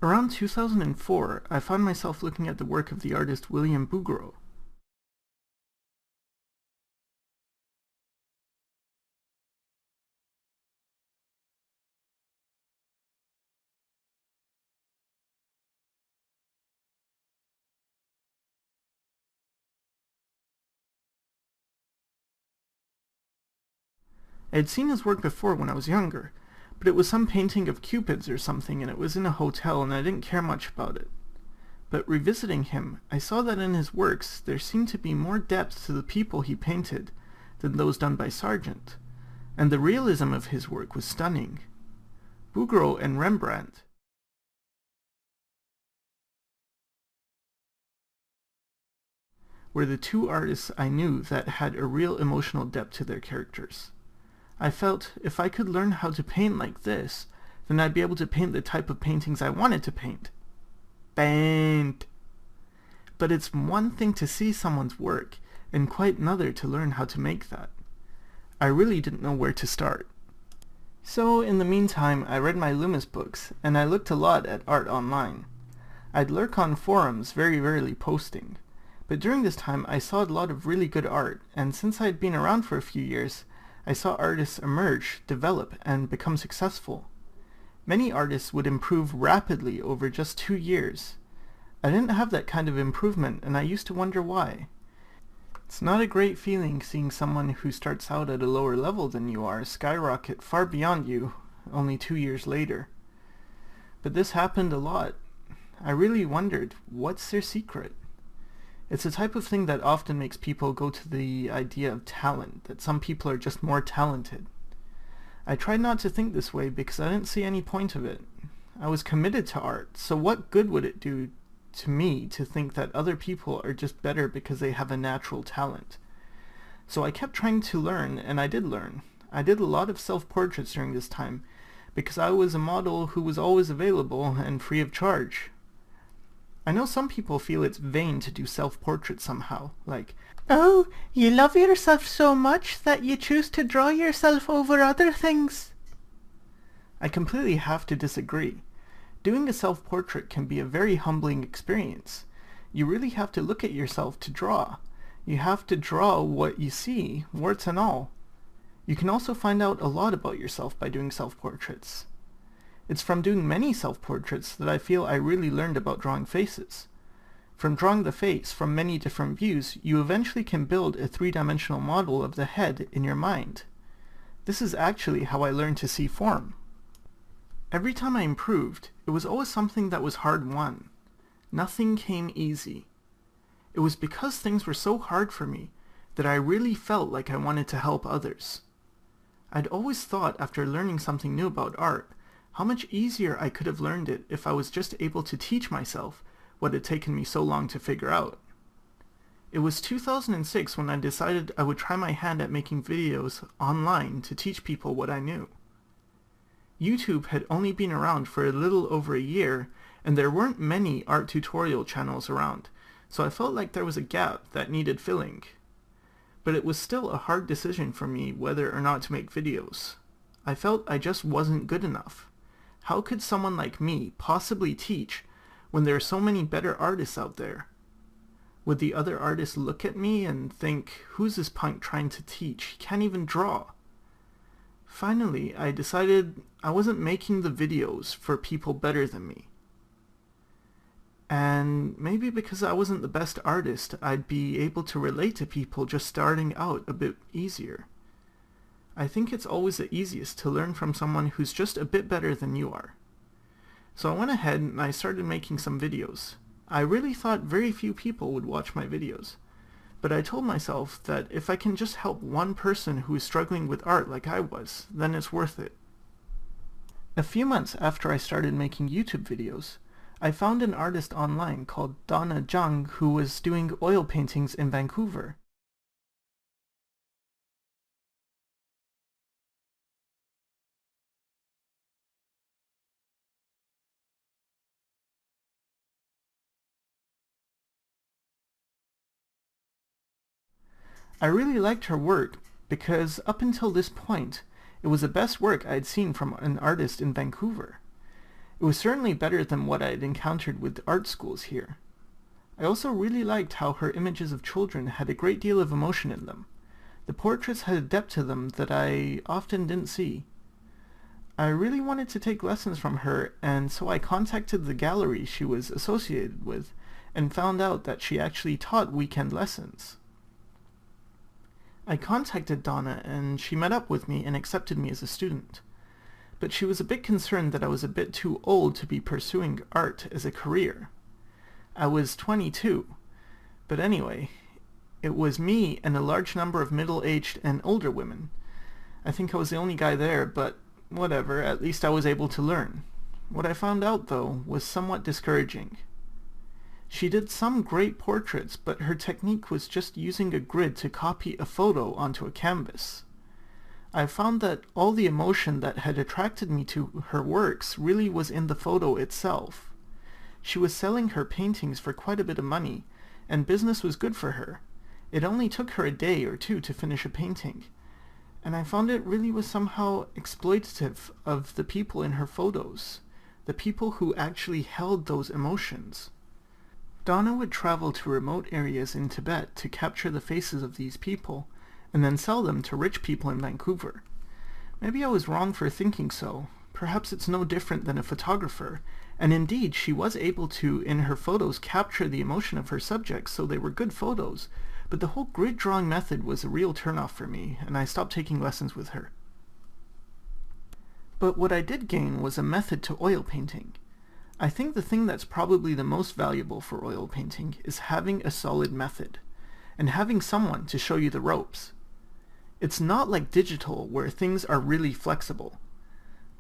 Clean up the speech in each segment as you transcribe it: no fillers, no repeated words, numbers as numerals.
Around 2004, I found myself looking at the work of the artist William Bouguereau. I had seen his work before when I was younger, but it was some painting of cupids or something, and it was in a hotel, and I didn't care much about it. But revisiting him, I saw that in his works there seemed to be more depth to the people he painted than those done by Sargent, and the realism of his work was stunning. Bouguereau and Rembrandt were the two artists I knew that had a real emotional depth to their characters. I felt if I could learn how to paint like this, then I'd be able to paint the type of paintings I wanted to paint. Paint! But it's one thing to see someone's work, and quite another to learn how to make that. I really didn't know where to start. So in the meantime, I read my Loomis books, and I looked a lot at art online. I'd lurk on forums, very rarely posting. But during this time, I saw a lot of really good art, and since I'd been around for a few years, I saw artists emerge, develop, and become successful. Many artists would improve rapidly over just 2 years. I didn't have that kind of improvement, and I used to wonder why. It's not a great feeling seeing someone who starts out at a lower level than you are skyrocket far beyond you only 2 years later. But this happened a lot. I really wondered, what's their secret? It's a type of thing that often makes people go to the idea of talent, that some people are just more talented. I tried not to think this way because I didn't see any point of it. I was committed to art, so what good would it do to me to think that other people are just better because they have a natural talent? So I kept trying to learn, and I did learn. I did a lot of self-portraits during this time, because I was a model who was always available and free of charge. I know some people feel it's vain to do self-portraits somehow, like, "Oh, you love yourself so much that you choose to draw yourself over other things." I completely have to disagree. Doing a self-portrait can be a very humbling experience. You really have to look at yourself to draw. You have to draw what you see, warts and all. You can also find out a lot about yourself by doing self-portraits. It's from doing many self-portraits that I feel I really learned about drawing faces. From drawing the face from many different views, you eventually can build a three-dimensional model of the head in your mind. This is actually how I learned to see form. Every time I improved, it was always something that was hard-won. Nothing came easy. It was because things were so hard for me that I really felt like I wanted to help others. I'd always thought after learning something new about art, how much easier I could have learned it if I was just able to teach myself what had taken me so long to figure out. It was 2006 when I decided I would try my hand at making videos online to teach people what I knew. YouTube had only been around for a little over a year, and there weren't many art tutorial channels around, so I felt like there was a gap that needed filling. But it was still a hard decision for me whether or not to make videos. I felt I just wasn't good enough. How could someone like me possibly teach when there are so many better artists out there? Would the other artists look at me and think, who's this punk trying to teach? He can't even draw. Finally, I decided I wasn't making the videos for people better than me. And maybe because I wasn't the best artist, I'd be able to relate to people just starting out a bit easier. I think it's always the easiest to learn from someone who's just a bit better than you are. So I went ahead and I started making some videos. I really thought very few people would watch my videos, but I told myself that if I can just help one person who is struggling with art like I was, then it's worth it. A few months after I started making YouTube videos, I found an artist online called Donna Zhang who was doing oil paintings in Vancouver. I really liked her work because up until this point, it was the best work I had seen from an artist in Vancouver. It was certainly better than what I had encountered with art schools here. I also really liked how her images of children had a great deal of emotion in them. The portraits had a depth to them that I often didn't see. I really wanted to take lessons from her, and so I contacted the gallery she was associated with and found out that she actually taught weekend lessons. I contacted Donna and she met up with me and accepted me as a student. But she was a bit concerned that I was a bit too old to be pursuing art as a career. I was 22, but anyway, it was me and a large number of middle-aged and older women. I think I was the only guy there, but whatever, at least I was able to learn. What I found out, though, was somewhat discouraging. She did some great portraits, but her technique was just using a grid to copy a photo onto a canvas. I found that all the emotion that had attracted me to her works really was in the photo itself. She was selling her paintings for quite a bit of money, and business was good for her. It only took her a day or two to finish a painting, and I found it really was somehow exploitative of the people in her photos, the people who actually held those emotions. Donna would travel to remote areas in Tibet to capture the faces of these people, and then sell them to rich people in Vancouver. Maybe I was wrong for thinking so. Perhaps it's no different than a photographer, and indeed she was able to, in her photos, capture the emotion of her subjects, so they were good photos, but the whole grid drawing method was a real turnoff for me, and I stopped taking lessons with her. But what I did gain was a method to oil painting. I think the thing that's probably the most valuable for oil painting is having a solid method, and having someone to show you the ropes. It's not like digital where things are really flexible.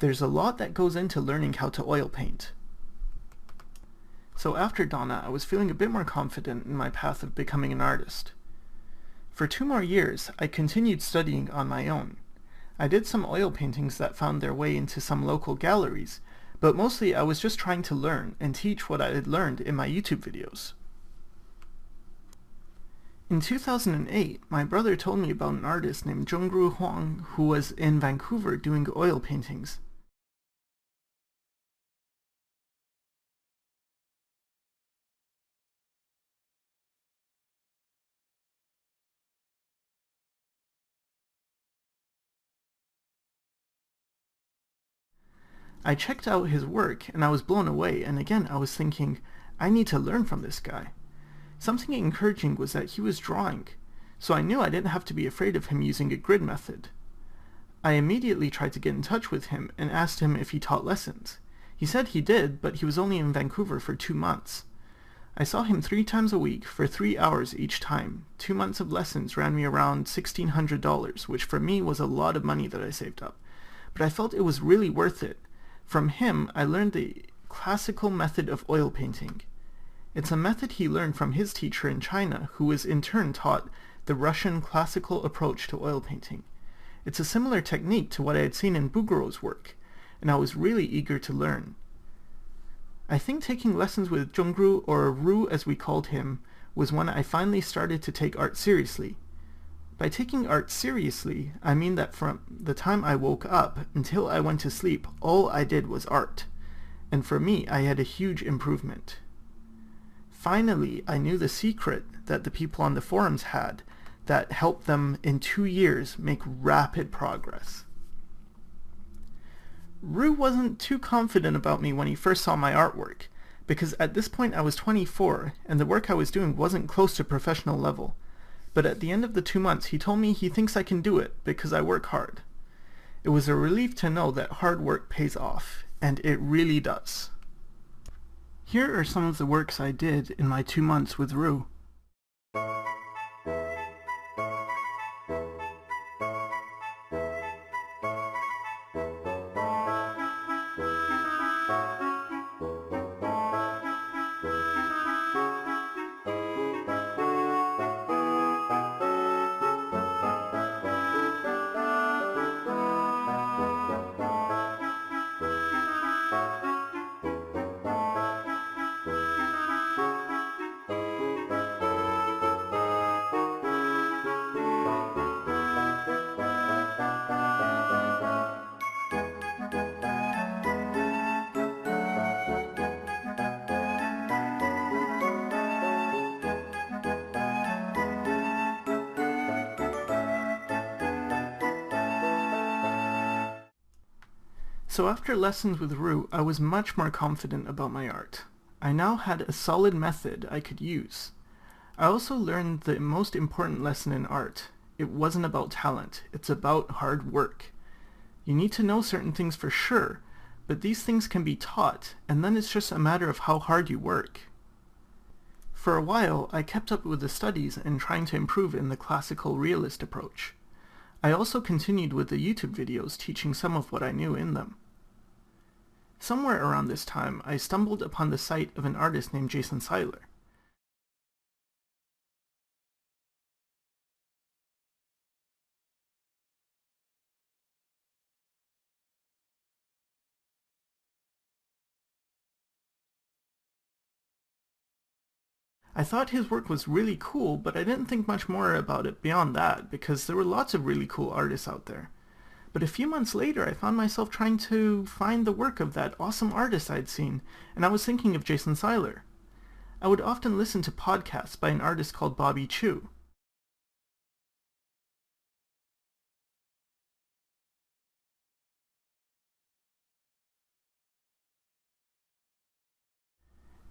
There's a lot that goes into learning how to oil paint. So after Donna, I was feeling a bit more confident in my path of becoming an artist. For 2 more years, I continued studying on my own. I did some oil paintings that found their way into some local galleries, but mostly I was just trying to learn and teach what I had learned in my YouTube videos. In 2008, my brother told me about an artist named Zhong-Ru Huang who was in Vancouver doing oil paintings. I checked out his work and I was blown away, and again I was thinking, I need to learn from this guy. Something encouraging was that he was drawing, so I knew I didn't have to be afraid of him using a grid method. I immediately tried to get in touch with him and asked him if he taught lessons. He said he did, but he was only in Vancouver for 2 months. I saw him 3 times a week for 3 hours each time. 2 months of lessons ran me around $1,600, which for me was a lot of money that I saved up. But I felt it was really worth it. From him, I learned the classical method of oil painting. It's a method he learned from his teacher in China, who was in turn taught the Russian classical approach to oil painting. It's a similar technique to what I had seen in Bouguereau's work, and I was really eager to learn. I think taking lessons with Zhong-Ru, or Ru as we called him, was when I finally started to take art seriously. By taking art seriously, I mean that from the time I woke up until I went to sleep, all I did was art. And for me, I had a huge improvement. Finally, I knew the secret that the people on the forums had that helped them in 2 years make rapid progress. Ru wasn't too confident about me when he first saw my artwork, because at this point I was 24 and the work I was doing wasn't close to professional level. But at the end of the 2 months, he told me he thinks I can do it because I work hard. It was a relief to know that hard work pays off, and it really does. Here are some of the works I did in my 2 months with Ru. So after lessons with Ru, I was much more confident about my art. I now had a solid method I could use. I also learned the most important lesson in art. It wasn't about talent, it's about hard work. You need to know certain things for sure, but these things can be taught, and then it's just a matter of how hard you work. For a while, I kept up with the studies and trying to improve in the classical realist approach. I also continued with the YouTube videos teaching some of what I knew in them. Somewhere around this time, I stumbled upon the site of an artist named Jason Syler. I thought his work was really cool, but I didn't think much more about it beyond that, because there were lots of really cool artists out there. But a few months later, I found myself trying to find the work of that awesome artist I'd seen, and I was thinking of Jason Syler. I would often listen to podcasts by an artist called Bobby Chu.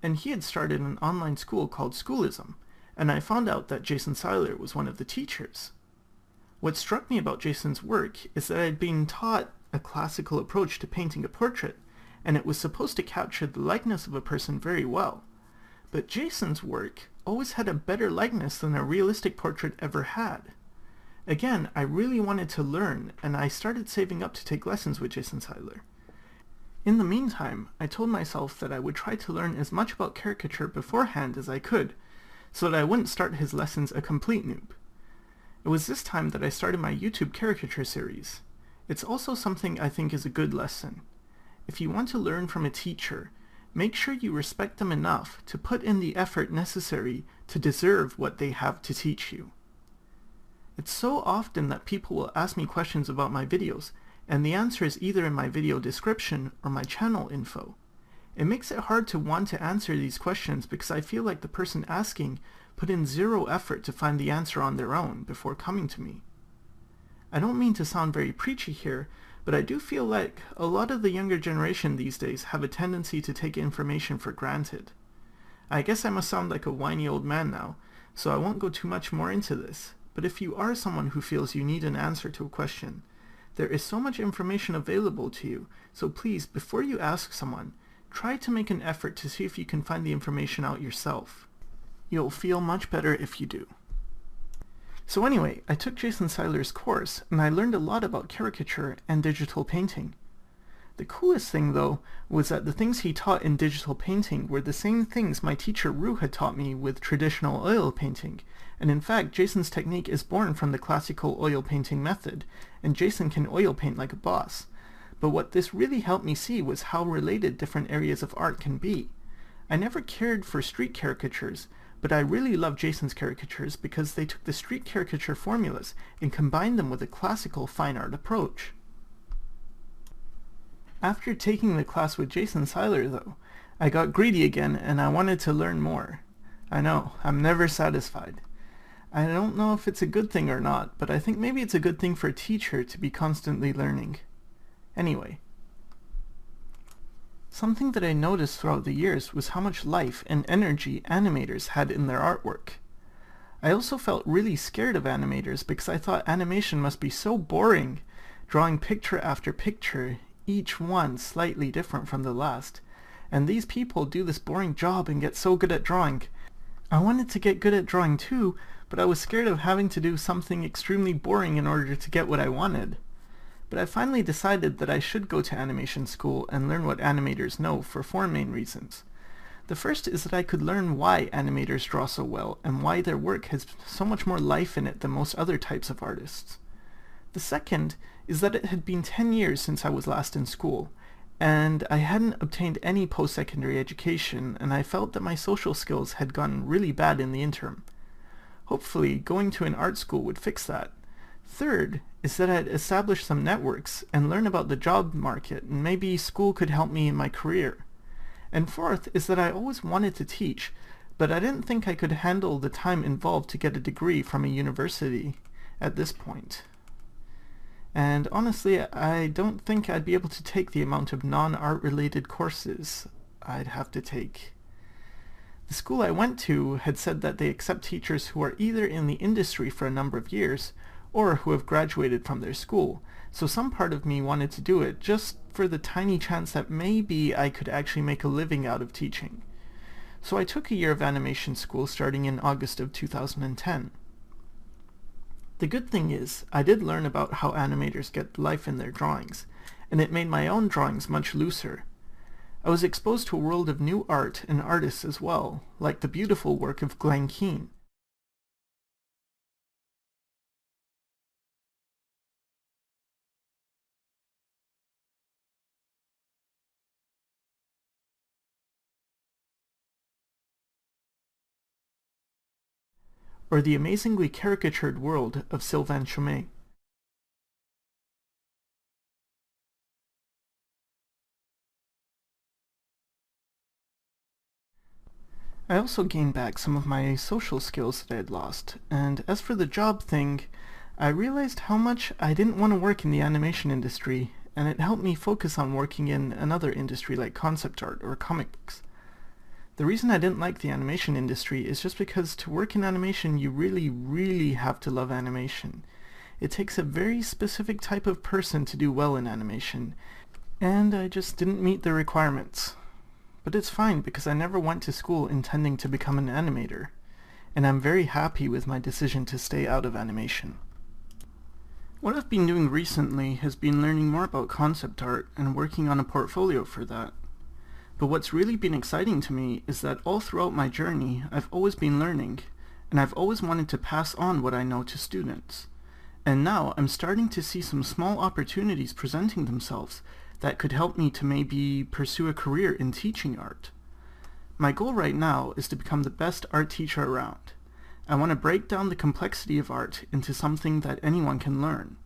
And he had started an online school called Schoolism, and I found out that Jason Syler was one of the teachers. What struck me about Jason's work is that I'd been taught a classical approach to painting a portrait, and it was supposed to capture the likeness of a person very well. But Jason's work always had a better likeness than a realistic portrait ever had. Again, I really wanted to learn, and I started saving up to take lessons with Jason Syler. In the meantime, I told myself that I would try to learn as much about caricature beforehand as I could, so that I wouldn't start his lessons a complete noob. It was this time that I started my YouTube caricature series. It's also something I think is a good lesson. If you want to learn from a teacher, make sure you respect them enough to put in the effort necessary to deserve what they have to teach you. It's so often that people will ask me questions about my videos, and the answer is either in my video description or my channel info. It makes it hard to want to answer these questions because I feel like the person asking put in zero effort to find the answer on their own before coming to me. I don't mean to sound very preachy here, but I do feel like a lot of the younger generation these days have a tendency to take information for granted. I guess I must sound like a whiny old man now, so I won't go too much more into this, but if you are someone who feels you need an answer to a question, there is so much information available to you, so please, before you ask someone, try to make an effort to see if you can find the information out yourself. You'll feel much better if you do. So anyway, I took Jason Syler's course, and I learned a lot about caricature and digital painting. The coolest thing, though, was that the things he taught in digital painting were the same things my teacher Ru had taught me with traditional oil painting, and in fact, Jason's technique is born from the classical oil painting method, and Jason can oil paint like a boss. But what this really helped me see was how related different areas of art can be. I never cared for street caricatures, but I really love Jason's caricatures because they took the street caricature formulas and combined them with a classical fine art approach. After taking the class with Jason Syler, though, I got greedy again and I wanted to learn more. I know, I'm never satisfied. I don't know if it's a good thing or not, but I think maybe it's a good thing for a teacher to be constantly learning. Anyway, something that I noticed throughout the years was how much life and energy animators had in their artwork. I also felt really scared of animators because I thought animation must be so boring, drawing picture after picture, each one slightly different from the last. And these people do this boring job and get so good at drawing. I wanted to get good at drawing too, but I was scared of having to do something extremely boring in order to get what I wanted. But I finally decided that I should go to animation school and learn what animators know for four main reasons. The first is that I could learn why animators draw so well and why their work has so much more life in it than most other types of artists. The second is that it had been 10 years since I was last in school, and I hadn't obtained any post-secondary education, and I felt that my social skills had gone really bad in the interim. Hopefully, going to an art school would fix that. Third is that I'd establish some networks and learn about the job market, and maybe school could help me in my career. And fourth is that I always wanted to teach, but I didn't think I could handle the time involved to get a degree from a university at this point. And honestly, I don't think I'd be able to take the amount of non-art related courses I'd have to take. The school I went to had said that they accept teachers who are either in the industry for a number of years or who have graduated from their school, so some part of me wanted to do it just for the tiny chance that maybe I could actually make a living out of teaching. So I took a year of animation school starting in August of 2010. The good thing is, I did learn about how animators get life in their drawings, and it made my own drawings much looser. I was exposed to a world of new art and artists as well, like the beautiful work of Glenn Keane. Or the amazingly caricatured world of Sylvain Chomet. I also gained back some of my social skills that I had lost, and as for the job thing, I realized how much I didn't want to work in the animation industry, and it helped me focus on working in another industry like concept art or comic books. The reason I didn't like the animation industry is just because to work in animation you really have to love animation. It takes a very specific type of person to do well in animation, and I just didn't meet the requirements. But it's fine because I never went to school intending to become an animator, and I'm very happy with my decision to stay out of animation. What I've been doing recently has been learning more about concept art and working on a portfolio for that. But what's really been exciting to me is that all throughout my journey I've always been learning, and I've always wanted to pass on what I know to students. And now I'm starting to see some small opportunities presenting themselves that could help me to maybe pursue a career in teaching art. My goal right now is to become the best art teacher around. I want to break down the complexity of art into something that anyone can learn.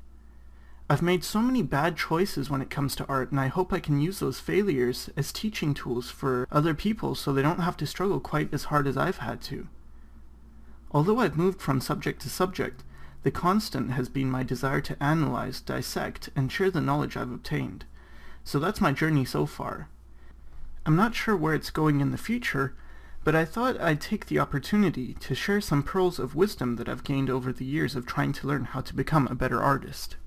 I've made so many bad choices when it comes to art, and I hope I can use those failures as teaching tools for other people so they don't have to struggle quite as hard as I've had to. Although I've moved from subject to subject, the constant has been my desire to analyze, dissect, and share the knowledge I've obtained. So that's my journey so far. I'm not sure where it's going in the future, but I thought I'd take the opportunity to share some pearls of wisdom that I've gained over the years of trying to learn how to become a better artist.